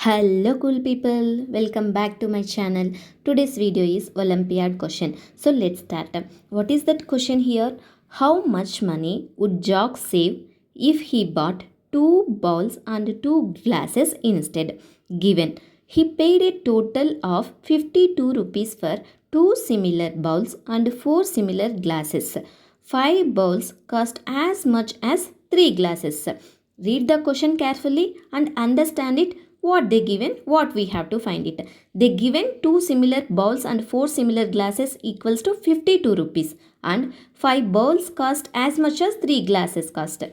Hello cool people, welcome back to my channel. Today's video is Olympiad question. So let's start. What is that question here? How much money would Jock save if he bought 2 bowls and 2 glasses instead? Given he paid a total of 52 rupees for 2 similar bowls and 4 similar glasses. 5 bowls cost as much as 3 glasses. Read the question carefully and understand it. What they given, what we have to find it. They given 2 similar bowls and 4 similar glasses equals to 52 rupees and 5 bowls cost as much as 3 glasses cost.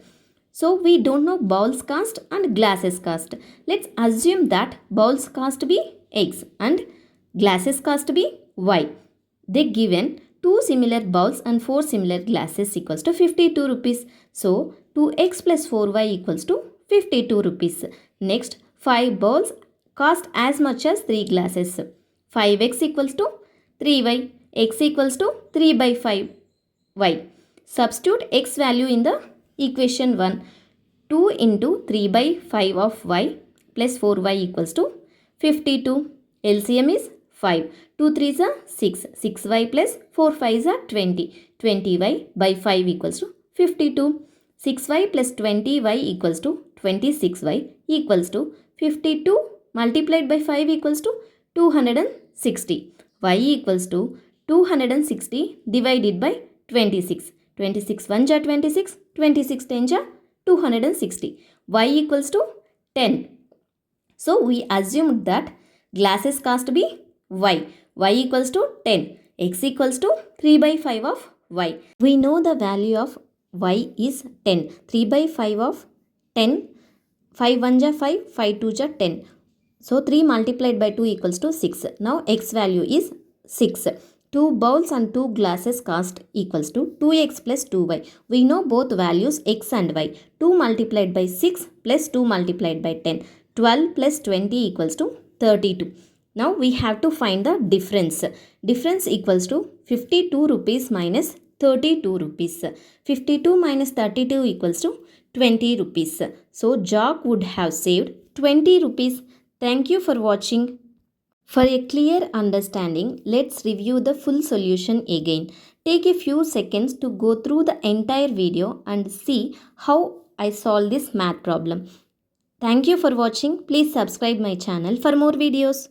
So we don't know bowls cost and glasses cost. Let's assume that bowls cost be x and glasses cost be y. They given 2 similar bowls and 4 similar glasses equals to 52 rupees. So 2x plus 4y equals to 52 rupees. Next, 5 bowls cost as much as 3 glasses. 5x equals to 3y. X equals to 3 by 5y. Substitute x value in the equation 1. 2 into 3 by 5 of y plus 4y equals to 52. LCM is 5. 2 3s are 6. 6y plus 4 5s are 20. 20y by 5 equals to 52. 6y plus 20y equals to 26y equals to 52 multiplied by 5 equals to 260. Y equals to 260 divided by 26. 26 1 are 26. 26 10 are 260. Y equals to 10. So we assumed that glasses cost be y. Y equals to 10. X equals to 3 by 5 of y. We know the value of y is 10. 3 by 5 of 10. 5 1 ja 5, 5 2 ja 10. So 3 multiplied by 2 equals to 6. Now x value is 6. 2 bowls and 2 glasses cost equals to 2x plus 2y. We know both values x and y. 2 multiplied by 6 plus 2 multiplied by 10. 12 plus 20 equals to 32. Now we have to find the difference. Difference equals to 52 rupees minus 32 rupees. 52 minus 32 equals to 20 rupees. So Jock would have saved 20 rupees. Thank you for watching. For a clear understanding, let's review the full solution again. Take a few seconds to go through the entire video and see how I solve this math problem. Thank you for watching. Please subscribe my channel for more videos.